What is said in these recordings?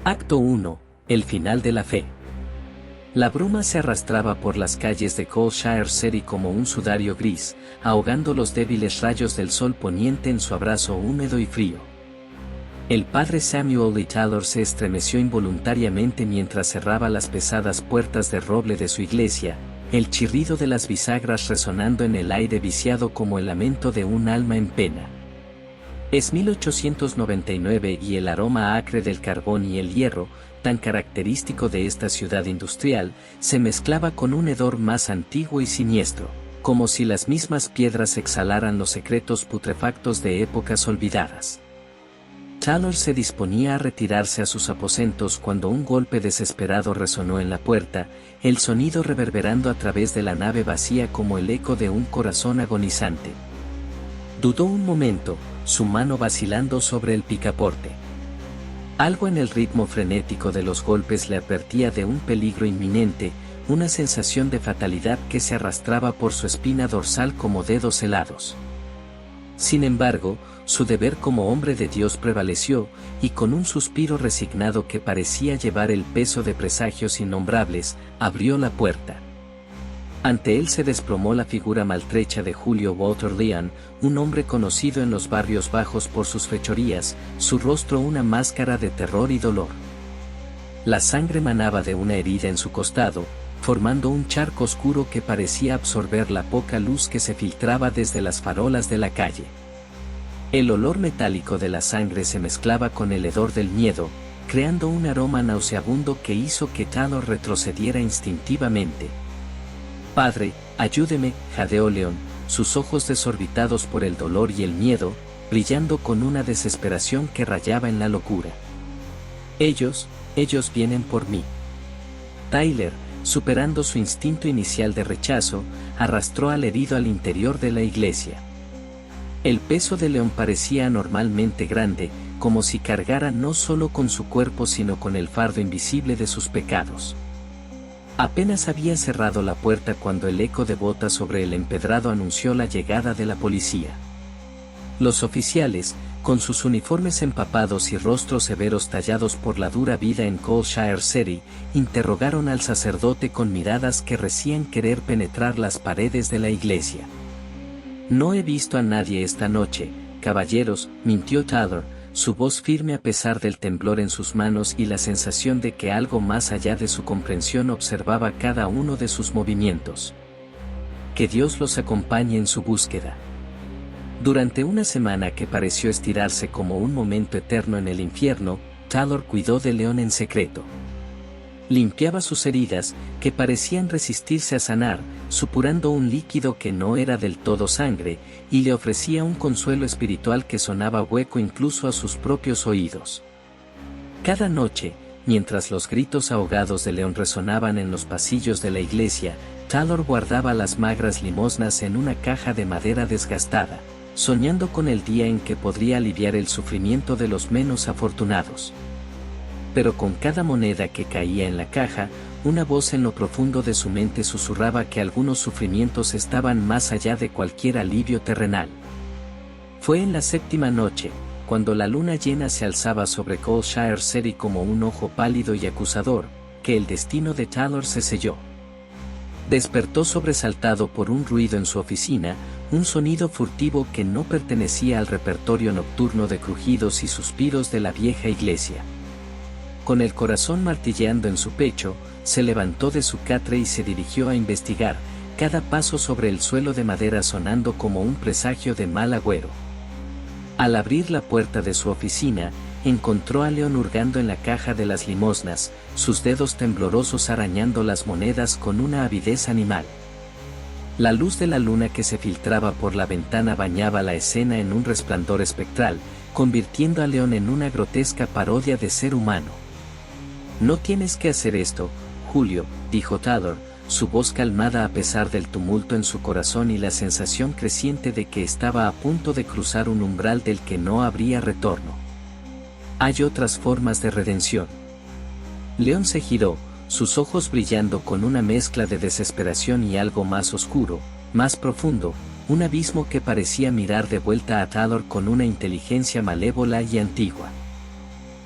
Acto 1. El final de la fe. La bruma se arrastraba por las calles de Coldshire City como un sudario gris, ahogando los débiles rayos del sol poniente en su abrazo húmedo y frío. El padre Samuel Lee Taylor se estremeció involuntariamente mientras cerraba las pesadas puertas de roble de su iglesia, el chirrido de las bisagras resonando en el aire viciado como el lamento de un alma en pena. Es 1899 y el aroma acre del carbón y el hierro, tan característico de esta ciudad industrial, se mezclaba con un hedor más antiguo y siniestro, como si las mismas piedras exhalaran los secretos putrefactos de épocas olvidadas. Taylor se disponía a retirarse a sus aposentos cuando un golpe desesperado resonó en la puerta, el sonido reverberando a través de la nave vacía como el eco de un corazón agonizante. Dudó un momento, su mano vacilando sobre el picaporte. Algo en el ritmo frenético de los golpes le advertía de un peligro inminente, una sensación de fatalidad que se arrastraba por su espina dorsal como dedos helados. Sin embargo, su deber como hombre de Dios prevaleció, y con un suspiro resignado que parecía llevar el peso de presagios innombrables, abrió la puerta. Ante él se desplomó la figura maltrecha de Julio Walter Lyon, un hombre conocido en los barrios bajos por sus fechorías, su rostro una máscara de terror y dolor. La sangre manaba de una herida en su costado, formando un charco oscuro que parecía absorber la poca luz que se filtraba desde las farolas de la calle. El olor metálico de la sangre se mezclaba con el hedor del miedo, creando un aroma nauseabundo que hizo que Taylor retrocediera instintivamente. «Padre, ayúdeme», jadeó León, sus ojos desorbitados por el dolor y el miedo, brillando con una desesperación que rayaba en la locura. Ellos vienen por mí». Tyler, superando su instinto inicial de rechazo, arrastró al herido al interior de la iglesia. El peso de León parecía anormalmente grande, como si cargara no solo con su cuerpo sino con el fardo invisible de sus pecados. Apenas había cerrado la puerta cuando el eco de botas sobre el empedrado anunció la llegada de la policía. Los oficiales, con sus uniformes empapados y rostros severos tallados por la dura vida en Coldshire City, interrogaron al sacerdote con miradas que recían querer penetrar las paredes de la iglesia. «No he visto a nadie esta noche, caballeros», mintió Taylor, su voz firme a pesar del temblor en sus manos y la sensación de que algo más allá de su comprensión observaba cada uno de sus movimientos. «Que Dios los acompañe en su búsqueda». Durante una semana que pareció estirarse como un momento eterno en el infierno, Taylor cuidó de León en secreto. Limpiaba sus heridas, que parecían resistirse a sanar, supurando un líquido que no era del todo sangre, y le ofrecía un consuelo espiritual que sonaba hueco incluso a sus propios oídos. Cada noche, mientras los gritos ahogados de León resonaban en los pasillos de la iglesia, Taylor guardaba las magras limosnas en una caja de madera desgastada, soñando con el día en que podría aliviar el sufrimiento de los menos afortunados. Pero con cada moneda que caía en la caja, una voz en lo profundo de su mente susurraba que algunos sufrimientos estaban más allá de cualquier alivio terrenal. Fue en la séptima noche, cuando la luna llena se alzaba sobre Coldshire City como un ojo pálido y acusador, que el destino de Taylor se selló. Despertó sobresaltado por un ruido en su oficina, un sonido furtivo que no pertenecía al repertorio nocturno de crujidos y suspiros de la vieja iglesia. Con el corazón martilleando en su pecho, se levantó de su catre y se dirigió a investigar, cada paso sobre el suelo de madera sonando como un presagio de mal agüero. Al abrir la puerta de su oficina, encontró a León hurgando en la caja de las limosnas, sus dedos temblorosos arañando las monedas con una avidez animal. La luz de la luna que se filtraba por la ventana bañaba la escena en un resplandor espectral, convirtiendo a León en una grotesca parodia de ser humano. «No tienes que hacer esto, Julio», dijo Taylor, su voz calmada a pesar del tumulto en su corazón y la sensación creciente de que estaba a punto de cruzar un umbral del que no habría retorno. «Hay otras formas de redención». León se giró, sus ojos brillando con una mezcla de desesperación y algo más oscuro, más profundo, un abismo que parecía mirar de vuelta a Taylor con una inteligencia malévola y antigua.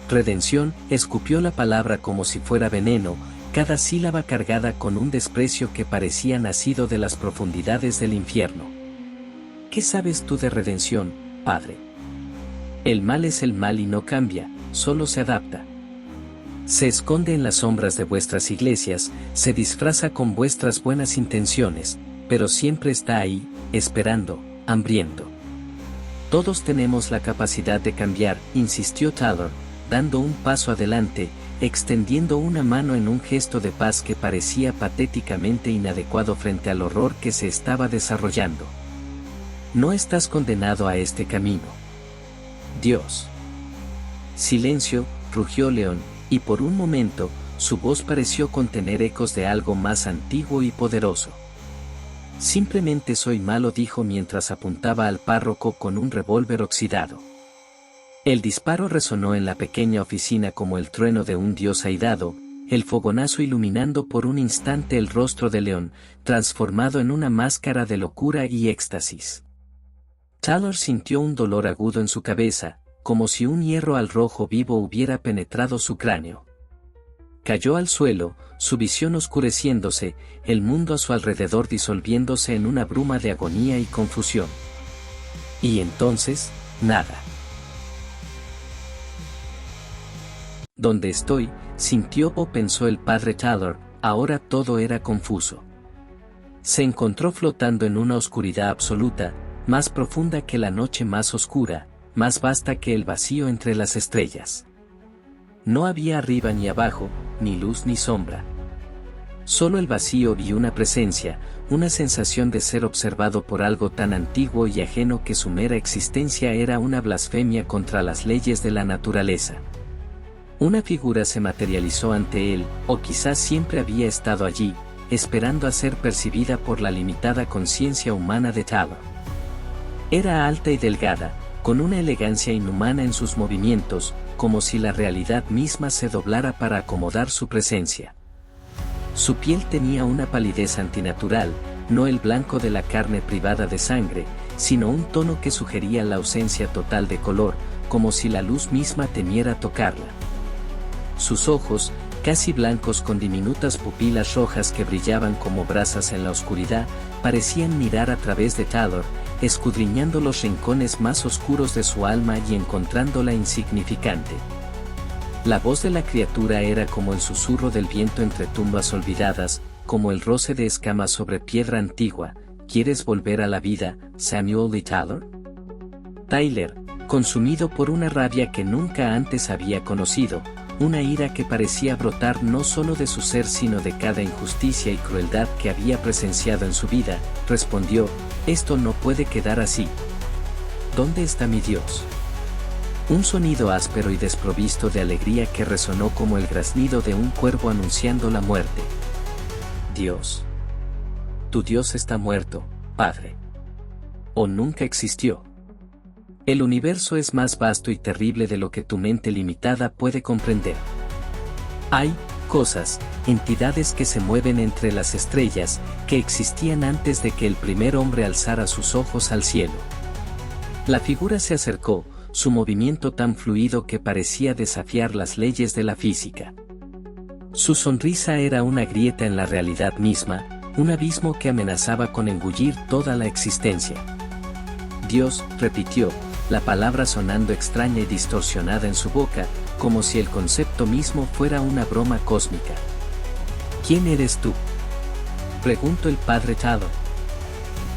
Redención, escupió la palabra como si fuera veneno, cada sílaba cargada con un desprecio que parecía nacido de las profundidades del infierno. ¿Qué sabes tú de redención, Padre? El mal es el mal y no cambia, solo se adapta. Se esconde en las sombras de vuestras iglesias, se disfraza con vuestras buenas intenciones, pero siempre está ahí, esperando, hambriento. Todos tenemos la capacidad de cambiar, insistió Taylor, dando un paso adelante, extendiendo una mano en un gesto de paz que parecía patéticamente inadecuado frente al horror que se estaba desarrollando. No estás condenado a este camino. Dios. Silencio, rugió León, y por un momento, su voz pareció contener ecos de algo más antiguo y poderoso. Simplemente soy malo, dijo mientras apuntaba al párroco con un revólver oxidado. El disparo resonó en la pequeña oficina como el trueno de un dios airado, el fogonazo iluminando por un instante el rostro de León, transformado en una máscara de locura y éxtasis. Taylor sintió un dolor agudo en su cabeza, como si un hierro al rojo vivo hubiera penetrado su cráneo. Cayó al suelo, su visión oscureciéndose, el mundo a su alrededor disolviéndose en una bruma de agonía y confusión. Y entonces, nada. ¿Dónde estoy?, sintió o pensó el padre Taylor, ahora todo era confuso. Se encontró flotando en una oscuridad absoluta, más profunda que la noche más oscura, más vasta que el vacío entre las estrellas. No había arriba ni abajo, ni luz ni sombra. Solo el vacío y una presencia, una sensación de ser observado por algo tan antiguo y ajeno que su mera existencia era una blasfemia contra las leyes de la naturaleza. Una figura se materializó ante él, o quizás siempre había estado allí, esperando a ser percibida por la limitada conciencia humana de Taylor. Era alta y delgada, con una elegancia inhumana en sus movimientos, como si la realidad misma se doblara para acomodar su presencia. Su piel tenía una palidez antinatural, no el blanco de la carne privada de sangre, sino un tono que sugería la ausencia total de color, como si la luz misma temiera tocarla. Sus ojos, casi blancos con diminutas pupilas rojas que brillaban como brasas en la oscuridad, parecían mirar a través de Taylor, escudriñando los rincones más oscuros de su alma y encontrándola insignificante. La voz de la criatura era como el susurro del viento entre tumbas olvidadas, como el roce de escamas sobre piedra antigua. ¿Quieres volver a la vida, Samuel Lee Taylor? Tyler, consumido por una rabia que nunca antes había conocido, una ira que parecía brotar no solo de su ser sino de cada injusticia y crueldad que había presenciado en su vida, respondió: esto no puede quedar así. ¿Dónde está mi Dios? Un sonido áspero y desprovisto de alegría que resonó como el graznido de un cuervo anunciando la muerte. Dios. Tu Dios está muerto, Padre. O nunca existió. El universo es más vasto y terrible de lo que tu mente limitada puede comprender. Hay cosas, entidades que se mueven entre las estrellas, que existían antes de que el primer hombre alzara sus ojos al cielo. La figura se acercó, su movimiento tan fluido que parecía desafiar las leyes de la física. Su sonrisa era una grieta en la realidad misma, un abismo que amenazaba con engullir toda la existencia. Dios, repitió, la palabra sonando extraña y distorsionada en su boca, como si el concepto mismo fuera una broma cósmica. ¿Quién eres tú?, preguntó el padre Taylor.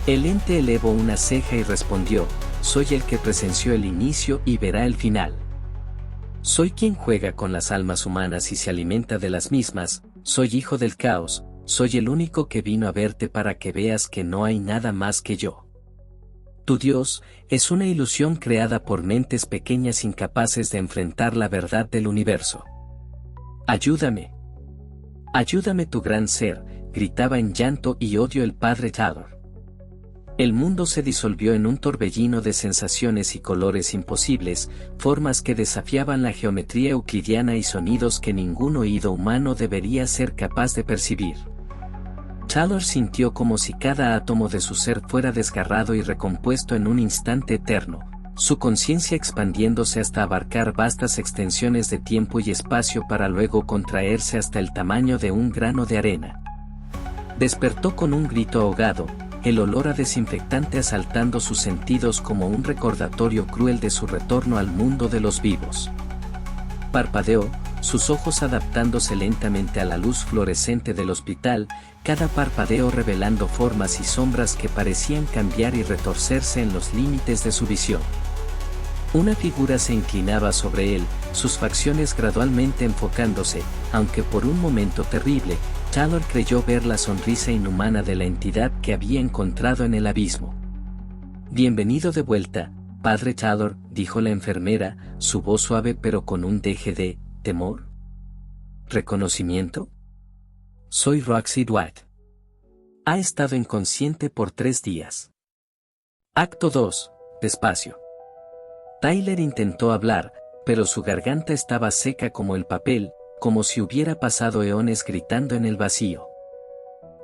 El ente elevó una ceja y respondió: soy el que presenció el inicio y verá el final. Soy quien juega con las almas humanas y se alimenta de las mismas, soy hijo del caos, soy el único que vino a verte para que veas que no hay nada más que yo. Tu Dios es una ilusión creada por mentes pequeñas incapaces de enfrentar la verdad del universo. Ayúdame. Ayúdame, tu gran ser, gritaba en llanto y odio el padre Taylor. El mundo se disolvió en un torbellino de sensaciones y colores imposibles, formas que desafiaban la geometría euclidiana y sonidos que ningún oído humano debería ser capaz de percibir. Taylor sintió como si cada átomo de su ser fuera desgarrado y recompuesto en un instante eterno, su conciencia expandiéndose hasta abarcar vastas extensiones de tiempo y espacio para luego contraerse hasta el tamaño de un grano de arena. Despertó con un grito ahogado, el olor a desinfectante asaltando sus sentidos como un recordatorio cruel de su retorno al mundo de los vivos. Parpadeó, sus ojos adaptándose lentamente a la luz fluorescente del hospital, cada parpadeo revelando formas y sombras que parecían cambiar y retorcerse en los límites de su visión. Una figura se inclinaba sobre él, sus facciones gradualmente enfocándose, aunque por un momento terrible, Taylor creyó ver la sonrisa inhumana de la entidad que había encontrado en el abismo. «Bienvenido de vuelta, padre Taylor», dijo la enfermera, su voz suave pero con un deje de temor. ¿Reconocimiento? Soy Roxy Dwight. Ha estado inconsciente por 3 días. Acto 2. Despacio. Tyler intentó hablar, pero su garganta estaba seca como el papel, como si hubiera pasado eones gritando en el vacío.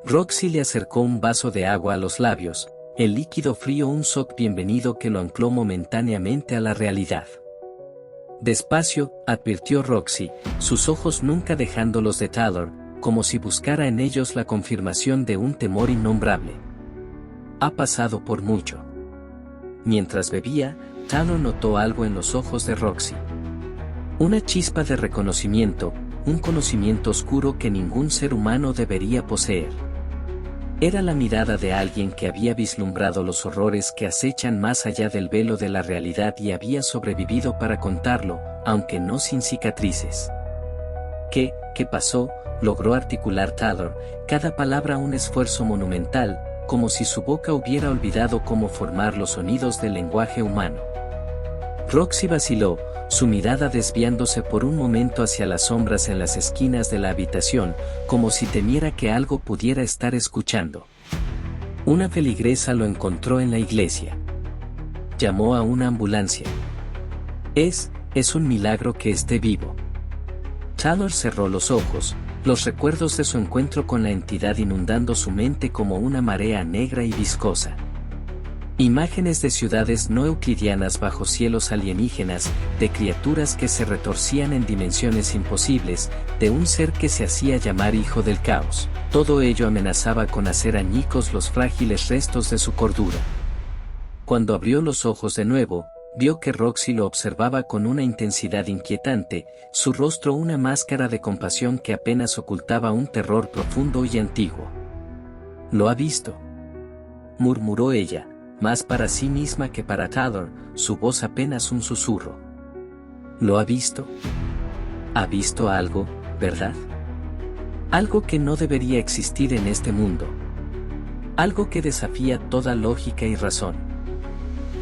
Roxy le acercó un vaso de agua a los labios, el líquido frío un shock bienvenido que lo ancló momentáneamente a la realidad. Despacio, advirtió Roxy, sus ojos nunca dejando los de Tyler, como si buscara en ellos la confirmación de un temor innombrable. Ha pasado por mucho. Mientras bebía, Tyler notó algo en los ojos de Roxy. Una chispa de reconocimiento, un conocimiento oscuro que ningún ser humano debería poseer. Era la mirada de alguien que había vislumbrado los horrores que acechan más allá del velo de la realidad y había sobrevivido para contarlo, aunque no sin cicatrices. ¿Qué pasó?, logró articular Tyler, cada palabra un esfuerzo monumental, como si su boca hubiera olvidado cómo formar los sonidos del lenguaje humano. Roxy vaciló, su mirada desviándose por un momento hacia las sombras en las esquinas de la habitación, como si temiera que algo pudiera estar escuchando. Una feligresa lo encontró en la iglesia. Llamó a una ambulancia. Es un milagro que esté vivo. Tyler cerró los ojos, los recuerdos de su encuentro con la entidad inundando su mente como una marea negra y viscosa. Imágenes de ciudades no euclidianas bajo cielos alienígenas, de criaturas que se retorcían en dimensiones imposibles, de un ser que se hacía llamar hijo del caos. Todo ello amenazaba con hacer añicos los frágiles restos de su cordura. Cuando abrió los ojos de nuevo, vio que Roxy lo observaba con una intensidad inquietante, su rostro una máscara de compasión que apenas ocultaba un terror profundo y antiguo. «Lo ha visto», murmuró ella, más para sí misma que para Tyler, su voz apenas un susurro. «¿Lo ha visto? Ha visto algo, ¿verdad? Algo que no debería existir en este mundo. Algo que desafía toda lógica y razón.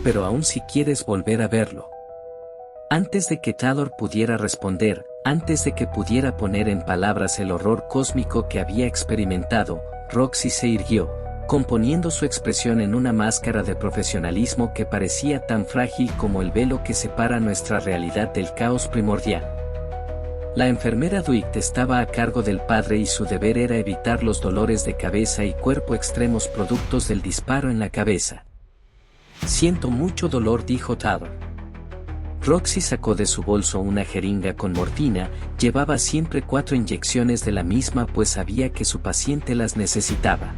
Pero aún si quieres volver a verlo». Antes de que Tyler pudiera responder, antes de que pudiera poner en palabras el horror cósmico que había experimentado, Roxy se irguió, componiendo su expresión en una máscara de profesionalismo que parecía tan frágil como el velo que separa nuestra realidad del caos primordial. La enfermera Dwight estaba a cargo del padre y su deber era evitar los dolores de cabeza y cuerpo extremos productos del disparo en la cabeza. «Siento mucho dolor», dijo Tyler. Roxy sacó de su bolso una jeringa con morfina, llevaba siempre 4 inyecciones de la misma pues sabía que su paciente las necesitaba.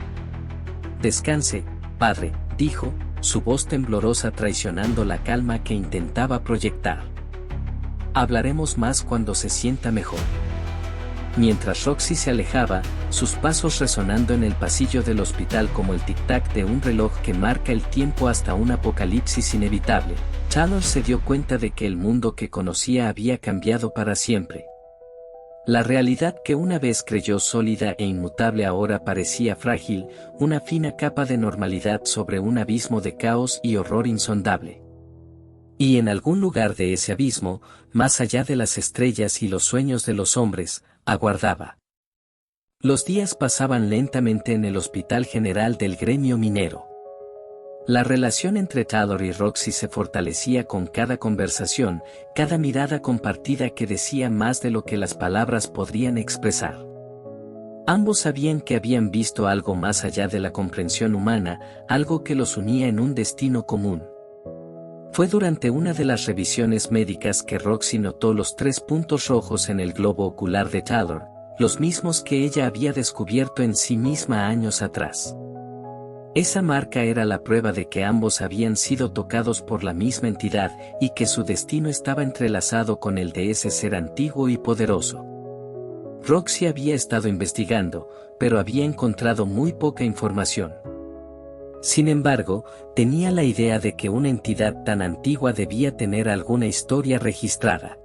«Descanse, padre», dijo, su voz temblorosa traicionando la calma que intentaba proyectar. «Hablaremos más cuando se sienta mejor». Mientras Roxy se alejaba, sus pasos resonando en el pasillo del hospital como el tic-tac de un reloj que marca el tiempo hasta un apocalipsis inevitable, Tyler se dio cuenta de que el mundo que conocía había cambiado para siempre. La realidad que una vez creyó sólida e inmutable ahora parecía frágil, una fina capa de normalidad sobre un abismo de caos y horror insondable. Y en algún lugar de ese abismo, más allá de las estrellas y los sueños de los hombres, aguardaba. Los días pasaban lentamente en el Hospital General del Gremio Minero. La relación entre Tyler y Roxy se fortalecía con cada conversación, cada mirada compartida que decía más de lo que las palabras podrían expresar. Ambos sabían que habían visto algo más allá de la comprensión humana, algo que los unía en un destino común. Fue durante una de las revisiones médicas que Roxy notó los 3 puntos rojos en el globo ocular de Tyler, los mismos que ella había descubierto en sí misma años atrás. Esa marca era la prueba de que ambos habían sido tocados por la misma entidad y que su destino estaba entrelazado con el de ese ser antiguo y poderoso. Roxy había estado investigando, pero había encontrado muy poca información. Sin embargo, tenía la idea de que una entidad tan antigua debía tener alguna historia registrada.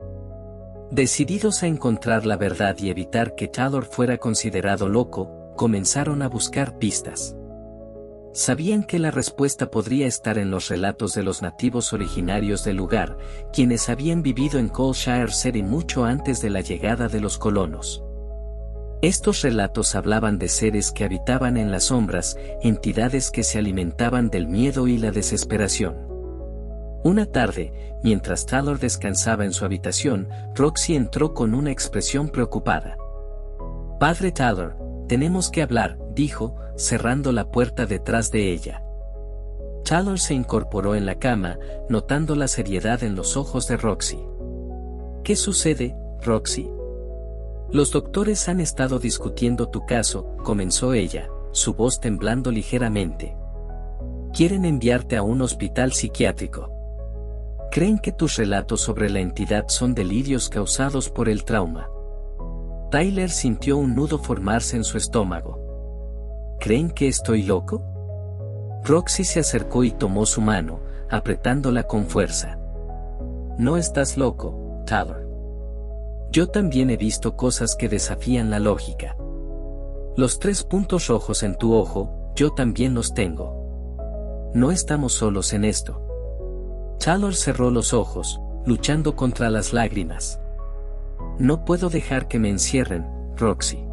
Decididos a encontrar la verdad y evitar que Tyler fuera considerado loco, comenzaron a buscar pistas. Sabían que la respuesta podría estar en los relatos de los nativos originarios del lugar, quienes habían vivido en Coldshire City mucho antes de la llegada de los colonos. Estos relatos hablaban de seres que habitaban en las sombras, entidades que se alimentaban del miedo y la desesperación. Una tarde, mientras Tyler descansaba en su habitación, Roxy entró con una expresión preocupada. «Padre Tyler, tenemos que hablar», dijo, cerrando la puerta detrás de ella. Tyler se incorporó en la cama, notando la seriedad en los ojos de Roxy. «¿Qué sucede, Roxy?» «Los doctores han estado discutiendo tu caso», comenzó ella, su voz temblando ligeramente. «Quieren enviarte a un hospital psiquiátrico. Creen que tus relatos sobre la entidad son delirios causados por el trauma». Tyler sintió un nudo formarse en su estómago. «¿Creen que estoy loco?». Roxy se acercó y tomó su mano, apretándola con fuerza. «No estás loco, Tyler. Yo también he visto cosas que desafían la lógica. Los 3 puntos rojos en tu ojo, yo también los tengo. No estamos solos en esto». Tyler cerró los ojos, luchando contra las lágrimas. «No puedo dejar que me encierren, Roxy.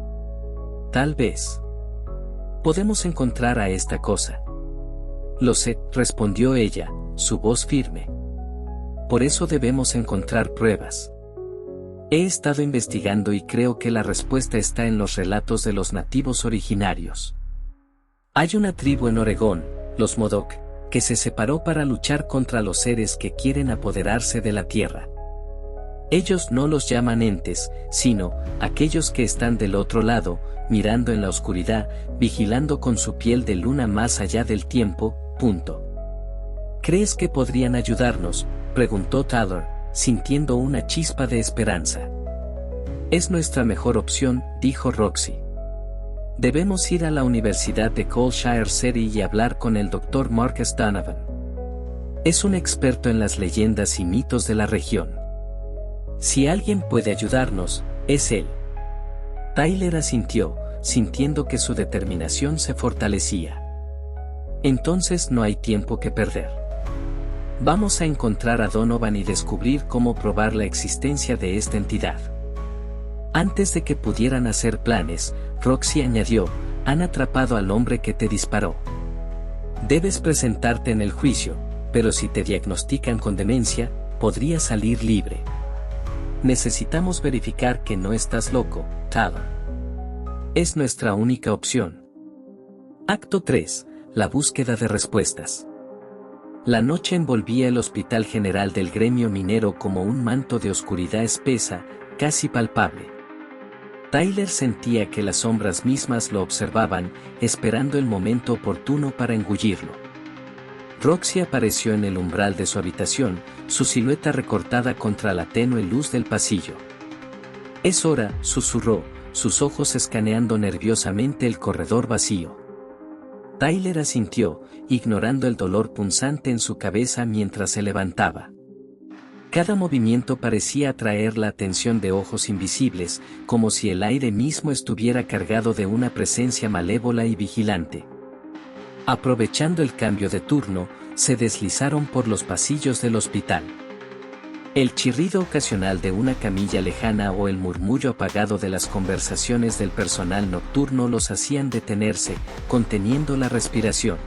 Tal vez podemos encontrar a esta cosa». «Lo sé», respondió ella, su voz firme. «Por eso debemos encontrar pruebas. He estado investigando y creo que la respuesta está en los relatos de los nativos originarios. Hay una tribu en Oregón, los Modoc, que se separó para luchar contra los seres que quieren apoderarse de la tierra. Ellos no los llaman entes, sino aquellos que están del otro lado, mirando en la oscuridad, vigilando con su piel de luna más allá del tiempo, punto». «¿Crees que podrían ayudarnos?», preguntó Tyler, sintiendo una chispa de esperanza. «Es nuestra mejor opción», dijo Roxy. «Debemos ir a la Universidad de Coldshire City y hablar con el Dr. Marcus Donovan. Es un experto en las leyendas y mitos de la región. Si alguien puede ayudarnos, es él». Tyler asintió, sintiendo que su determinación se fortalecía. «Entonces no hay tiempo que perder. Vamos a encontrar a Donovan y descubrir cómo probar la existencia de esta entidad». Antes de que pudieran hacer planes, Roxy añadió: «Han atrapado al hombre que te disparó. Debes presentarte en el juicio, pero si te diagnostican con demencia, podrías salir libre. Necesitamos verificar que no estás loco, Tyler. Es nuestra única opción». Acto 3. La búsqueda de respuestas. La noche envolvía el Hospital General del Gremio Minero como un manto de oscuridad espesa, casi palpable. Tyler sentía que las sombras mismas lo observaban, esperando el momento oportuno para engullirlo. Roxy apareció en el umbral de su habitación, su silueta recortada contra la tenue luz del pasillo. «Es hora», susurró, sus ojos escaneando nerviosamente el corredor vacío. Tyler asintió, ignorando el dolor punzante en su cabeza mientras se levantaba. Cada movimiento parecía atraer la atención de ojos invisibles, como si el aire mismo estuviera cargado de una presencia malévola y vigilante. Aprovechando el cambio de turno, se deslizaron por los pasillos del hospital. El chirrido ocasional de una camilla lejana o el murmullo apagado de las conversaciones del personal nocturno los hacían detenerse, conteniendo la respiración.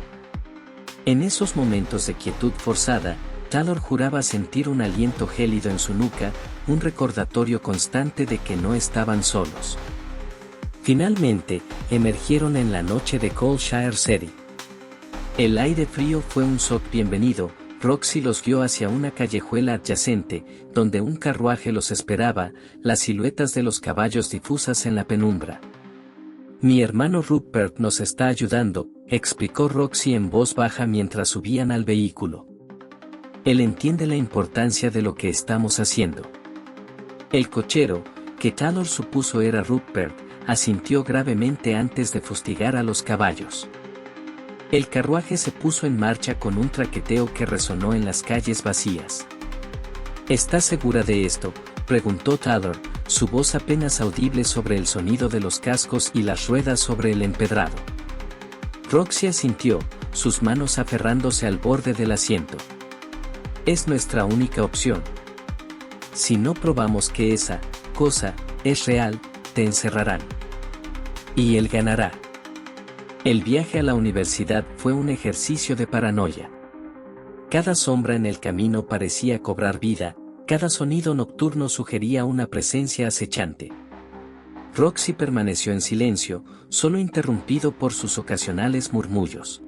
En esos momentos de quietud forzada, Tyler juraba sentir un aliento gélido en su nuca, un recordatorio constante de que no estaban solos. Finalmente, emergieron en la noche de Coldshire City. El aire frío fue un shock bienvenido, Roxy los guió hacia una callejuela adyacente, donde un carruaje los esperaba, las siluetas de los caballos difusas en la penumbra. Mi hermano Rupert nos está ayudando, explicó Roxy en voz baja mientras subían al vehículo. Él entiende la importancia de lo que estamos haciendo. El cochero, que Taylor supuso era Rupert, asintió gravemente antes de fustigar a los caballos. El carruaje se puso en marcha con un traqueteo que resonó en las calles vacías. ¿Estás segura de esto?, preguntó Taylor, su voz apenas audible sobre el sonido de los cascos y las ruedas sobre el empedrado. Roxy asintió, sus manos aferrándose al borde del asiento. Es nuestra única opción. Si no probamos que esa cosa es real, te encerrarán. Y él ganará. El viaje a la universidad fue un ejercicio de paranoia. Cada sombra en el camino parecía cobrar vida, cada sonido nocturno sugería una presencia acechante. Roxy permaneció en silencio, solo interrumpido por sus ocasionales murmullos.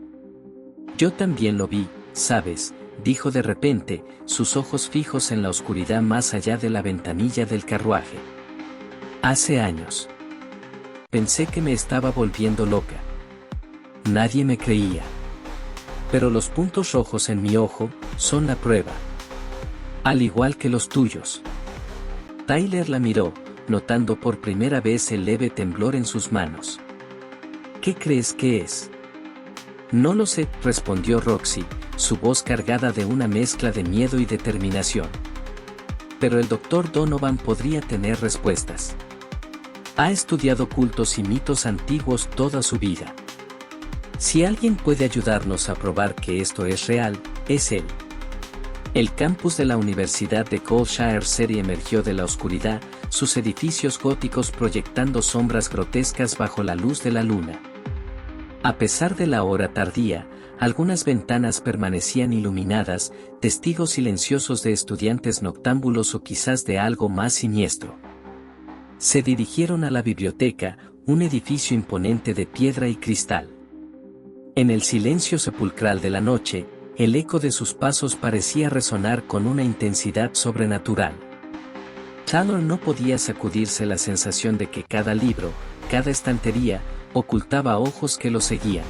Yo también lo vi, ¿sabes?, dijo de repente, sus ojos fijos en la oscuridad más allá de la ventanilla del carruaje. Hace años. Pensé que me estaba volviendo loca. Nadie me creía. Pero los puntos rojos en mi ojo son la prueba. Al igual que los tuyos. Tyler la miró, notando por primera vez el leve temblor en sus manos. ¿Qué crees que es? No lo sé, respondió Roxy, su voz cargada de una mezcla de miedo y determinación. Pero el Dr. Donovan podría tener respuestas. Ha estudiado cultos y mitos antiguos toda su vida. Si alguien puede ayudarnos a probar que esto es real, es él. El campus de la Universidad de Coldshire City emergió de la oscuridad, sus edificios góticos proyectando sombras grotescas bajo la luz de la luna. A pesar de la hora tardía, algunas ventanas permanecían iluminadas, testigos silenciosos de estudiantes noctámbulos o quizás de algo más siniestro. Se dirigieron a la biblioteca, un edificio imponente de piedra y cristal. En el silencio sepulcral de la noche, el eco de sus pasos parecía resonar con una intensidad sobrenatural. Taylor no podía sacudirse la sensación de que cada libro, cada estantería, ocultaba ojos que lo seguían.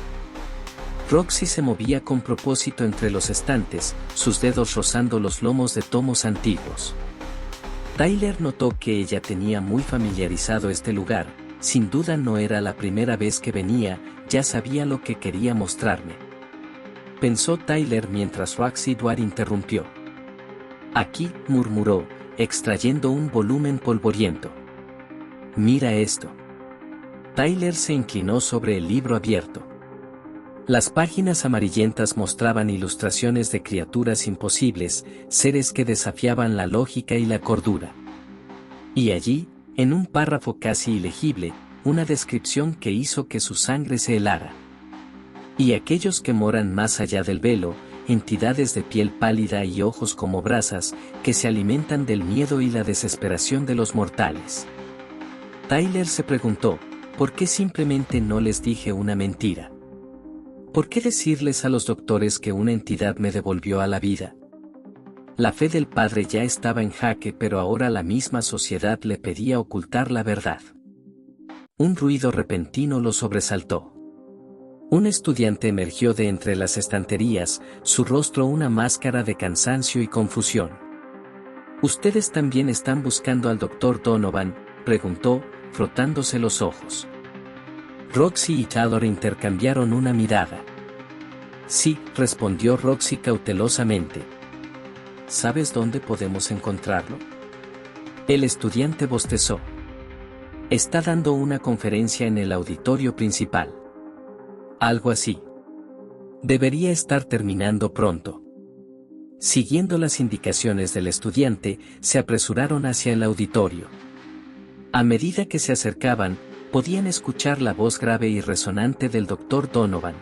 Roxy se movía con propósito entre los estantes, sus dedos rozando los lomos de tomos antiguos. Tyler notó que ella tenía muy familiarizado este lugar, sin duda no era la primera vez que venía, ya sabía lo que quería mostrarme. Pensó Tyler mientras Roxy Dwyer interrumpió. Aquí, murmuró, extrayendo un volumen polvoriento. Mira esto. Tyler se inclinó sobre el libro abierto. Las páginas amarillentas mostraban ilustraciones de criaturas imposibles, seres que desafiaban la lógica y la cordura. Y allí, en un párrafo casi ilegible, una descripción que hizo que su sangre se helara. Y aquellos que moran más allá del velo, entidades de piel pálida y ojos como brasas, que se alimentan del miedo y la desesperación de los mortales. Tyler se preguntó, ¿por qué simplemente no les dije una mentira? ¿Por qué decirles a los doctores que una entidad me devolvió a la vida? La fe del padre ya estaba en jaque, pero ahora la misma sociedad le pedía ocultar la verdad. Un ruido repentino lo sobresaltó. Un estudiante emergió de entre las estanterías, su rostro una máscara de cansancio y confusión. ¿Ustedes también están buscando al Dr. Donovan?, preguntó, frotándose los ojos. Roxy y Taylor intercambiaron una mirada. Sí, respondió Roxy cautelosamente. ¿Sabes dónde podemos encontrarlo? El estudiante bostezó. Está dando una conferencia en el auditorio principal. Algo así. Debería estar terminando pronto. Siguiendo las indicaciones del estudiante, se apresuraron hacia el auditorio. A medida que se acercaban, podían escuchar la voz grave y resonante del Dr. Donovan.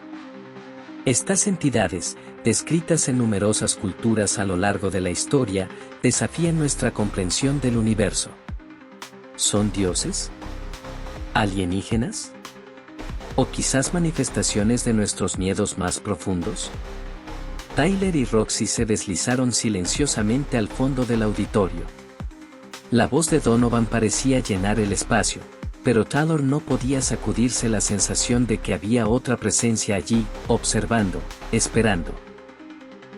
Estas entidades, descritas en numerosas culturas a lo largo de la historia, desafían nuestra comprensión del universo. ¿Son dioses? ¿Alienígenas? ¿O quizás manifestaciones de nuestros miedos más profundos? Tyler y Roxy se deslizaron silenciosamente al fondo del auditorio. La voz de Donovan parecía llenar el espacio, pero Taylor no podía sacudirse la sensación de que había otra presencia allí, observando, esperando.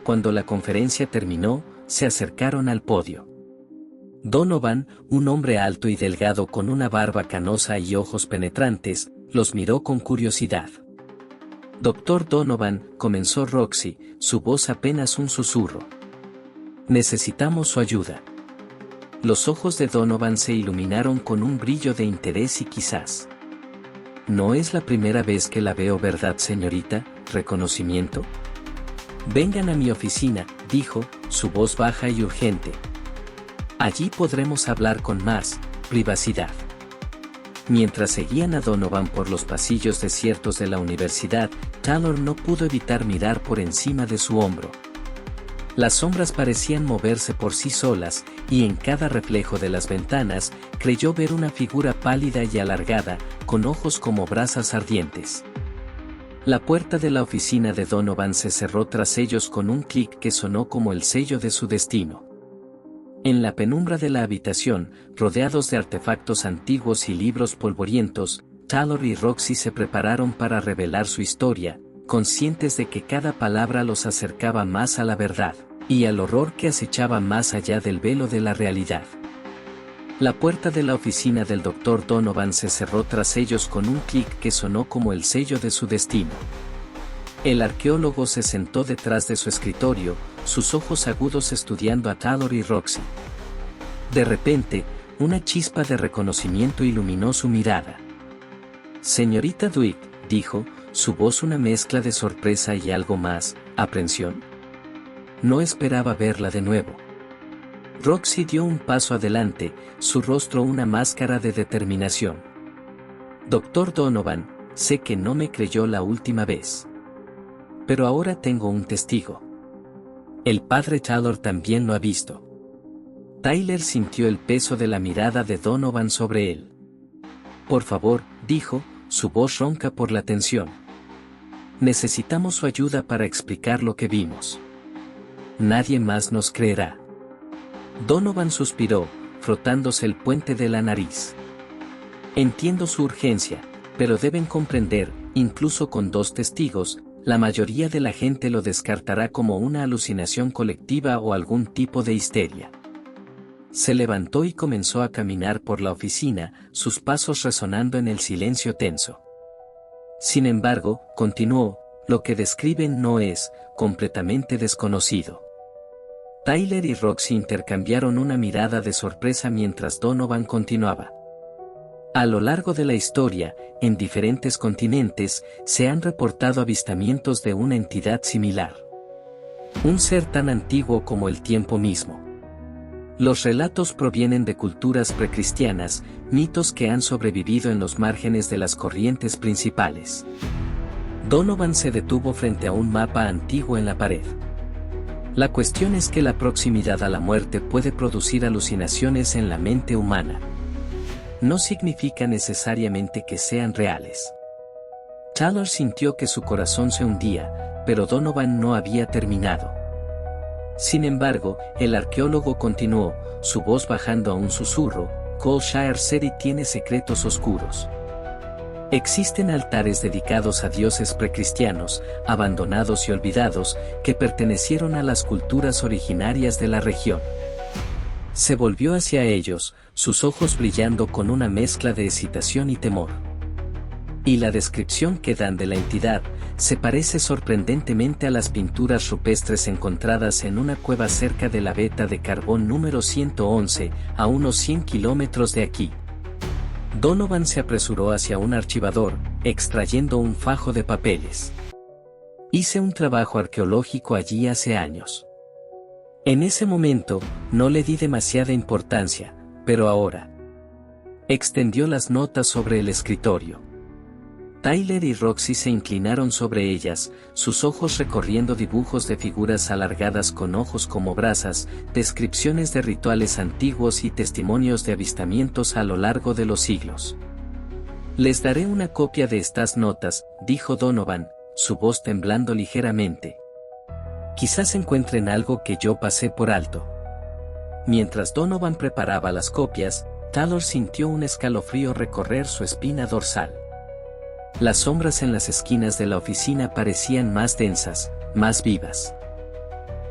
Cuando la conferencia terminó, se acercaron al podio. Donovan, un hombre alto y delgado con una barba canosa y ojos penetrantes, los miró con curiosidad. «Doctor Donovan», comenzó Roxy, su voz apenas un susurro. «Necesitamos su ayuda». Los ojos de Donovan se iluminaron con un brillo de interés y quizás. «No es la primera vez que la veo, ¿verdad, señorita? ¿Reconocimiento?» «Vengan a mi oficina», dijo, su voz baja y urgente. «Allí podremos hablar con más privacidad». Mientras seguían a Donovan por los pasillos desiertos de la universidad, Taylor no pudo evitar mirar por encima de su hombro. Las sombras parecían moverse por sí solas, y en cada reflejo de las ventanas, creyó ver una figura pálida y alargada, con ojos como brasas ardientes. La puerta de la oficina de Donovan se cerró tras ellos con un clic que sonó como el sello de su destino. En la penumbra de la habitación, rodeados de artefactos antiguos y libros polvorientos, Taylor y Roxy se prepararon para revelar su historia, conscientes de que cada palabra los acercaba más a la verdad, y al horror que acechaba más allá del velo de la realidad. La puerta de la oficina del Dr. Donovan se cerró tras ellos con un clic que sonó como el sello de su destino. El arqueólogo se sentó detrás de su escritorio, sus ojos agudos estudiando a Taylor y Roxy. De repente, una chispa de reconocimiento iluminó su mirada. «Señorita Dwight», dijo, su voz una mezcla de sorpresa y algo más, aprensión. No esperaba verla de nuevo. Roxy dio un paso adelante, su rostro una máscara de determinación. «Dr. Donovan, sé que no me creyó la última vez. Pero ahora tengo un testigo. El padre Taylor también lo ha visto». Tyler sintió el peso de la mirada de Donovan sobre él. «Por favor», dijo, su voz ronca por la tensión. «Necesitamos su ayuda para explicar lo que vimos. Nadie más nos creerá». Donovan suspiró, frotándose el puente de la nariz. «Entiendo su urgencia, pero deben comprender, incluso con 2 testigos, la mayoría de la gente lo descartará como una alucinación colectiva o algún tipo de histeria». Se levantó y comenzó a caminar por la oficina, sus pasos resonando en el silencio tenso. «Sin embargo», continuó, «lo que describen no es completamente desconocido». Tyler y Roxy intercambiaron una mirada de sorpresa mientras Donovan continuaba. «A lo largo de la historia, en diferentes continentes, se han reportado avistamientos de una entidad similar. Un ser tan antiguo como el tiempo mismo. Los relatos provienen de culturas precristianas, mitos que han sobrevivido en los márgenes de las corrientes principales». Donovan se detuvo frente a un mapa antiguo en la pared. «La cuestión es que la proximidad a la muerte puede producir alucinaciones en la mente humana. No significa necesariamente que sean reales». Taylor sintió que su corazón se hundía, pero Donovan no había terminado. Sin embargo, el arqueólogo continuó, su voz bajando a un susurro: «Coldshire City tiene secretos oscuros. Existen altares dedicados a dioses precristianos, abandonados y olvidados, que pertenecieron a las culturas originarias de la región». Se volvió hacia ellos, sus ojos brillando con una mezcla de excitación y temor. «Y la descripción que dan de la entidad se parece sorprendentemente a las pinturas rupestres encontradas en una cueva cerca de la veta de carbón número 111, a unos 100 kilómetros de aquí». Donovan se apresuró hacia un archivador, extrayendo un fajo de papeles. «Hice un trabajo arqueológico allí hace años. En ese momento, no le di demasiada importancia, pero ahora». Extendió las notas sobre el escritorio. Tyler y Roxy se inclinaron sobre ellas, sus ojos recorriendo dibujos de figuras alargadas con ojos como brasas, descripciones de rituales antiguos y testimonios de avistamientos a lo largo de los siglos. «Les daré una copia de estas notas», dijo Donovan, su voz temblando ligeramente. Quizás encuentren algo que yo pasé por alto. Mientras Donovan preparaba las copias, Taylor sintió un escalofrío recorrer su espina dorsal. Las sombras en las esquinas de la oficina parecían más densas, más vivas.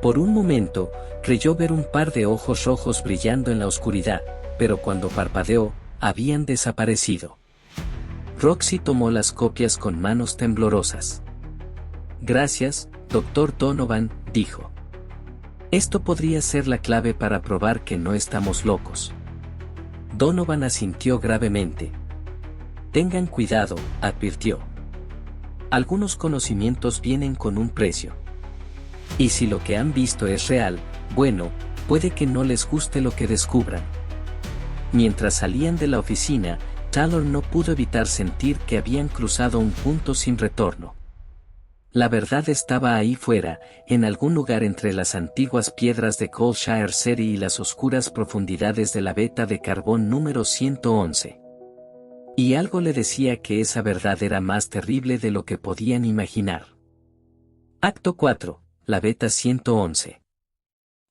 Por un momento, creyó ver un par de ojos rojos brillando en la oscuridad, pero cuando parpadeó, habían desaparecido. Roxy tomó las copias con manos temblorosas. «Gracias, Dr. Donovan», dijo. «Esto podría ser la clave para probar que no estamos locos». Donovan asintió gravemente. «Tengan cuidado», advirtió. «Algunos conocimientos vienen con un precio. Y si lo que han visto es real, bueno, puede que no les guste lo que descubran». Mientras salían de la oficina, Taylor no pudo evitar sentir que habían cruzado un punto sin retorno. La verdad estaba ahí fuera, en algún lugar entre las antiguas piedras de Coldshire City y las oscuras profundidades de la veta de carbón número 111. Y algo le decía que esa verdad era más terrible de lo que podían imaginar. Acto 4. La veta 111.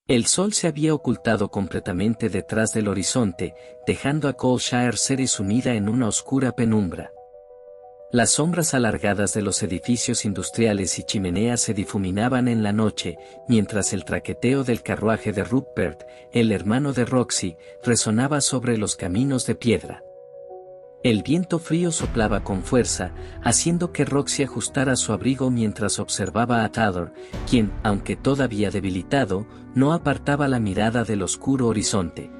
El sol se había ocultado completamente detrás del horizonte, dejando a Coldshire City sumida en una oscura penumbra. Las sombras alargadas de los edificios industriales y chimeneas se difuminaban en la noche, mientras el traqueteo del carruaje de Rupert, el hermano de Roxy, resonaba sobre los caminos de piedra. El viento frío soplaba con fuerza, haciendo que Roxy ajustara su abrigo mientras observaba a Taylor, quien, aunque todavía debilitado, no apartaba la mirada del oscuro horizonte.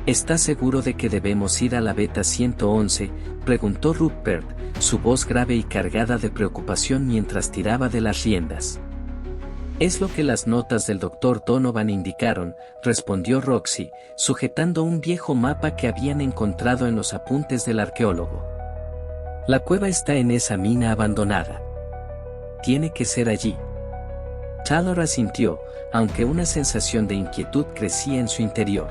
«¿Estás seguro de que debemos ir a la veta 111?», preguntó Rupert, su voz grave y cargada de preocupación mientras tiraba de las riendas. «Es lo que las notas del Dr. Donovan indicaron», respondió Roxy, sujetando un viejo mapa que habían encontrado en los apuntes del arqueólogo. «La cueva está en esa mina abandonada. Tiene que ser allí». Taylor asintió, aunque una sensación de inquietud crecía en su interior.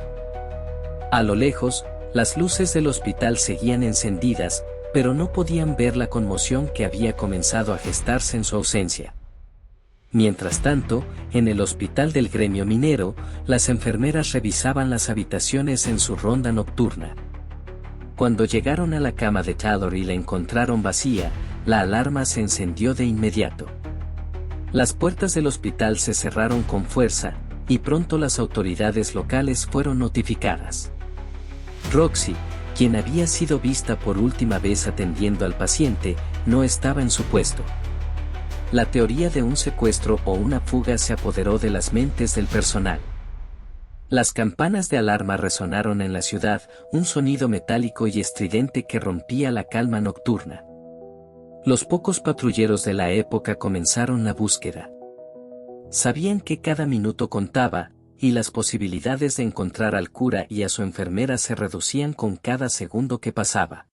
A lo lejos, las luces del hospital seguían encendidas, pero no podían ver la conmoción que había comenzado a gestarse en su ausencia. Mientras tanto, en el hospital del gremio minero, las enfermeras revisaban las habitaciones en su ronda nocturna. Cuando llegaron a la cama de Taylor y la encontraron vacía, la alarma se encendió de inmediato. Las puertas del hospital se cerraron con fuerza, y pronto las autoridades locales fueron notificadas. Roxy, quien había sido vista por última vez atendiendo al paciente, no estaba en su puesto. La teoría de un secuestro o una fuga se apoderó de las mentes del personal. Las campanas de alarma resonaron en la ciudad, un sonido metálico y estridente que rompía la calma nocturna. Los pocos patrulleros de la época comenzaron la búsqueda. Sabían que cada minuto contaba, y las posibilidades de encontrar al cura y a su enfermera se reducían con cada segundo que pasaba.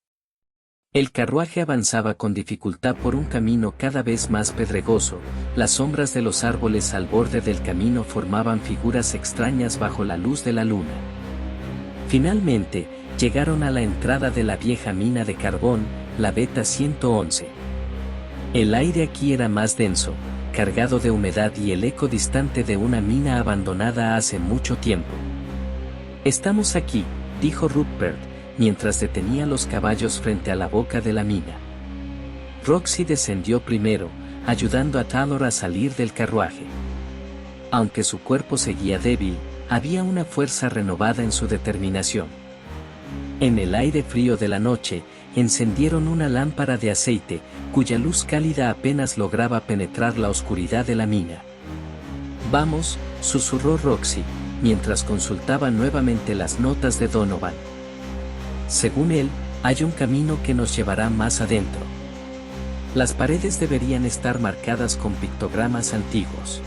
El carruaje avanzaba con dificultad por un camino cada vez más pedregoso, las sombras de los árboles al borde del camino formaban figuras extrañas bajo la luz de la luna. Finalmente, llegaron a la entrada de la vieja mina de carbón, la veta 111. El aire aquí era más denso, cargado de humedad y el eco distante de una mina abandonada hace mucho tiempo. «Estamos aquí», dijo Rupert, mientras detenía los caballos frente a la boca de la mina. Roxy descendió primero, ayudando a Taylor a salir del carruaje. Aunque su cuerpo seguía débil, había una fuerza renovada en su determinación. En el aire frío de la noche, encendieron una lámpara de aceite, cuya luz cálida apenas lograba penetrar la oscuridad de la mina. «Vamos», susurró Roxy, mientras consultaba nuevamente las notas de Donovan. «Según él, hay un camino que nos llevará más adentro. Las paredes deberían estar marcadas con pictogramas antiguos».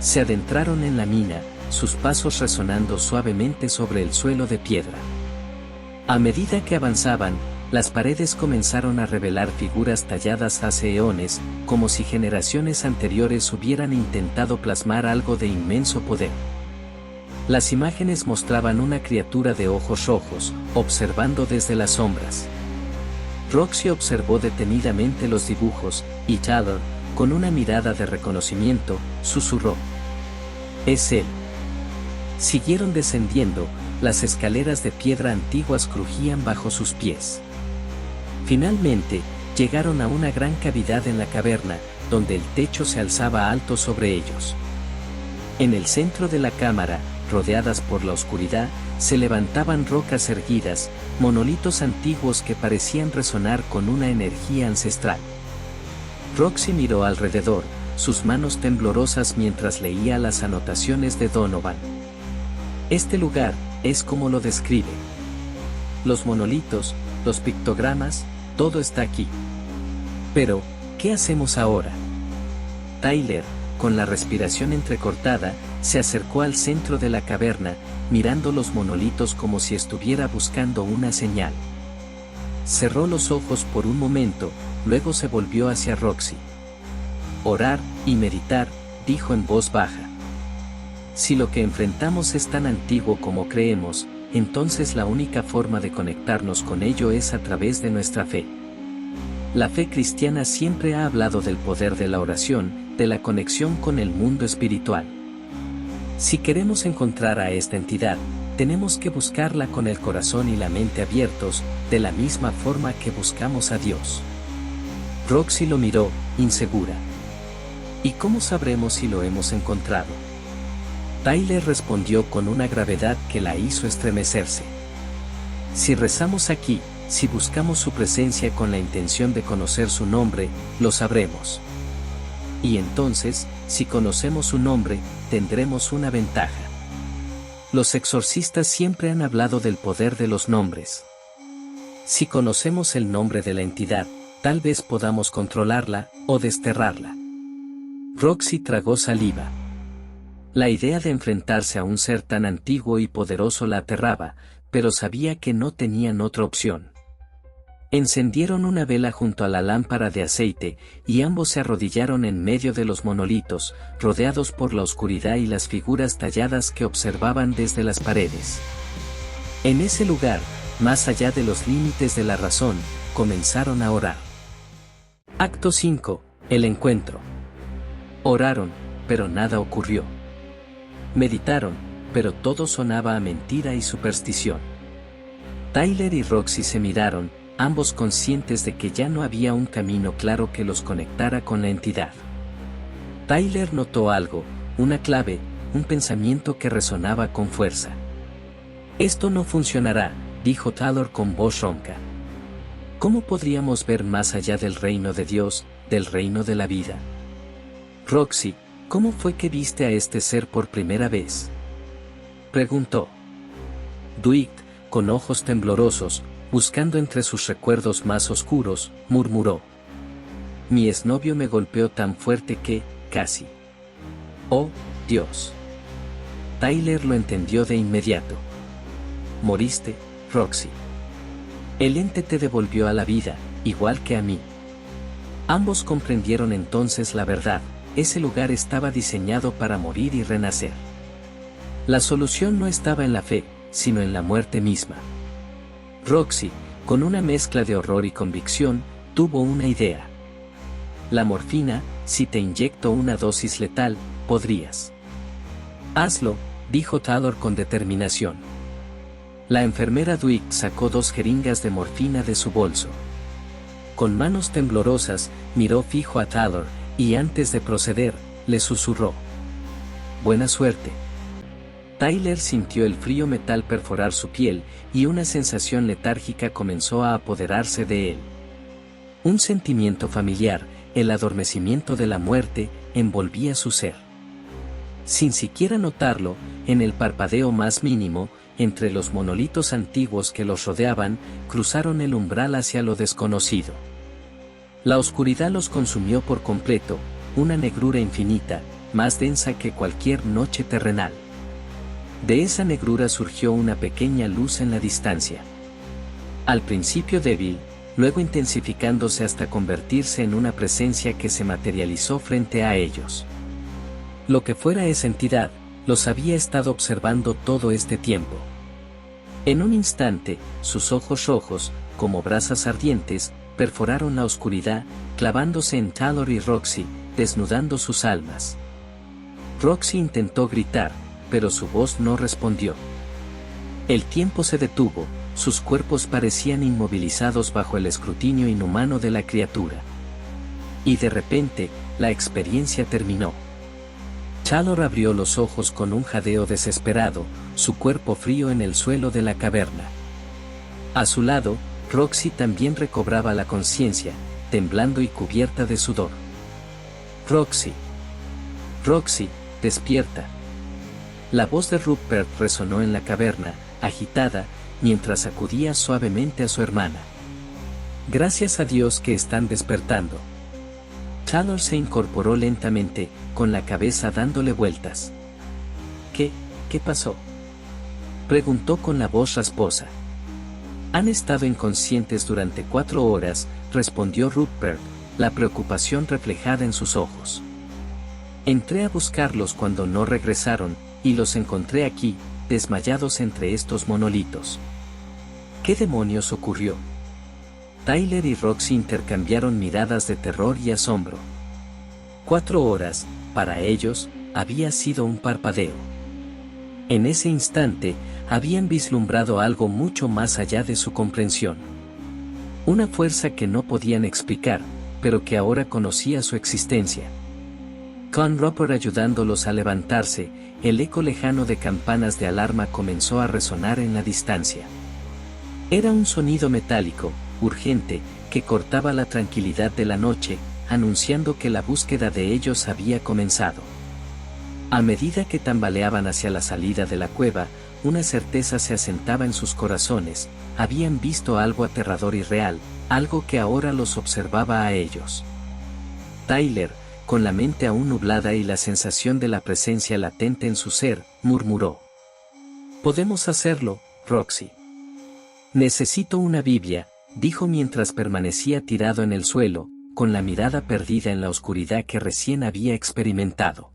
Se adentraron en la mina, sus pasos resonando suavemente sobre el suelo de piedra. A medida que avanzaban, las paredes comenzaron a revelar figuras talladas hace eones, como si generaciones anteriores hubieran intentado plasmar algo de inmenso poder. Las imágenes mostraban una criatura de ojos rojos, observando desde las sombras. Roxy observó detenidamente los dibujos, y Taylor, con una mirada de reconocimiento, susurró: «Es él». Siguieron descendiendo, las escaleras de piedra antiguas crujían bajo sus pies. Finalmente, llegaron a una gran cavidad en la caverna, donde el techo se alzaba alto sobre ellos. En el centro de la cámara, rodeadas por la oscuridad, se levantaban rocas erguidas, monolitos antiguos que parecían resonar con una energía ancestral. Roxy miró alrededor, sus manos temblorosas mientras leía las anotaciones de Donovan. Este lugar, es como lo describe. Los monolitos, los pictogramas, todo está aquí. Pero, ¿qué hacemos ahora? Tyler, con la respiración entrecortada, se acercó al centro de la caverna, mirando los monolitos como si estuviera buscando una señal. Cerró los ojos por un momento, luego se volvió hacia Roxy. «Orar y meditar», dijo en voz baja. «Si lo que enfrentamos es tan antiguo como creemos, entonces la única forma de conectarnos con ello es a través de nuestra fe». La fe cristiana siempre ha hablado del poder de la oración, de la conexión con el mundo espiritual. Si queremos encontrar a esta entidad, tenemos que buscarla con el corazón y la mente abiertos, de la misma forma que buscamos a Dios. Roxy lo miró, insegura. ¿Y cómo sabremos si lo hemos encontrado? Tyler respondió con una gravedad que la hizo estremecerse. Si rezamos aquí, si buscamos su presencia con la intención de conocer su nombre, lo sabremos. Y entonces, si conocemos su nombre, tendremos una ventaja. Los exorcistas siempre han hablado del poder de los nombres. Si conocemos el nombre de la entidad, tal vez podamos controlarla, o desterrarla. Roxy tragó saliva. La idea de enfrentarse a un ser tan antiguo y poderoso la aterraba, pero sabía que no tenían otra opción. Encendieron una vela junto a la lámpara de aceite, y ambos se arrodillaron en medio de los monolitos, rodeados por la oscuridad y las figuras talladas que observaban desde las paredes. En ese lugar, más allá de los límites de la razón, comenzaron a orar. Acto 5. El encuentro. Oraron, pero nada ocurrió. Meditaron, pero todo sonaba a mentira y superstición. Tyler y Roxy se miraron, ambos conscientes de que ya no había un camino claro que los conectara con la entidad. Tyler notó algo, una clave, un pensamiento que resonaba con fuerza. «Esto no funcionará», dijo Tyler con voz ronca. «¿Cómo podríamos ver más allá del reino de Dios, del reino de la vida?» «Roxy, ¿cómo fue que viste a este ser por primera vez?», preguntó. Dwight, con ojos temblorosos, buscando entre sus recuerdos más oscuros, murmuró: «Mi exnovio me golpeó tan fuerte que, casi». «Oh, Dios». Tyler lo entendió de inmediato. «Moriste, Roxy. El ente te devolvió a la vida, igual que a mí». Ambos comprendieron entonces la verdad, ese lugar estaba diseñado para morir y renacer. La solución no estaba en la fe, sino en la muerte misma. Roxy, con una mezcla de horror y convicción, tuvo una idea. «La morfina, si te inyecto una dosis letal, podrías». «Hazlo», dijo Tyler con determinación. La enfermera Dwight sacó 2 jeringas de morfina de su bolso. Con manos temblorosas, miró fijo a Tyler, y antes de proceder, le susurró: «Buena suerte». Tyler sintió el frío metal perforar su piel, y una sensación letárgica comenzó a apoderarse de él. Un sentimiento familiar, el adormecimiento de la muerte, envolvía su ser. Sin siquiera notarlo, en el parpadeo más mínimo, entre los monolitos antiguos que los rodeaban, cruzaron el umbral hacia lo desconocido. La oscuridad los consumió por completo, una negrura infinita, más densa que cualquier noche terrenal. De esa negrura surgió una pequeña luz en la distancia. Al principio débil, luego intensificándose hasta convertirse en una presencia que se materializó frente a ellos. Lo que fuera esa entidad, los había estado observando todo este tiempo. En un instante, sus ojos rojos, como brasas ardientes, perforaron la oscuridad, clavándose en Tyler y Roxy, desnudando sus almas. Roxy intentó gritar, pero su voz no respondió. El tiempo se detuvo, sus cuerpos parecían inmovilizados bajo el escrutinio inhumano de la criatura. Y de repente, la experiencia terminó. Tyler abrió los ojos con un jadeo desesperado, su cuerpo frío en el suelo de la caverna. A su lado, Roxy también recobraba la conciencia, temblando y cubierta de sudor. Roxy. Roxy, despierta. La voz de Rupert resonó en la caverna, agitada, mientras sacudía suavemente a su hermana. Gracias a Dios que están despertando. Tyler se incorporó lentamente, con la cabeza dándole vueltas. ¿Qué pasó?, preguntó con la voz rasposa. Han estado inconscientes durante 4 horas, respondió Rupert, la preocupación reflejada en sus ojos. Entré a buscarlos cuando no regresaron, y los encontré aquí, desmayados entre estos monolitos. ¿Qué demonios ocurrió? Tyler y Roxy intercambiaron miradas de terror y asombro. 4 horas, para ellos, había sido un parpadeo. En ese instante, habían vislumbrado algo mucho más allá de su comprensión. Una fuerza que no podían explicar, pero que ahora conocía su existencia. Con Roper ayudándolos a levantarse, el eco lejano de campanas de alarma comenzó a resonar en la distancia. Era un sonido metálico, urgente, que cortaba la tranquilidad de la noche, anunciando que la búsqueda de ellos había comenzado. A medida que tambaleaban hacia la salida de la cueva, una certeza se asentaba en sus corazones: habían visto algo aterrador y real, algo que ahora los observaba a ellos. Tyler, con la mente aún nublada y la sensación de la presencia latente en su ser, murmuró: «Podemos hacerlo, Roxy». «Necesito una Biblia», dijo mientras permanecía tirado en el suelo, con la mirada perdida en la oscuridad que recién había experimentado.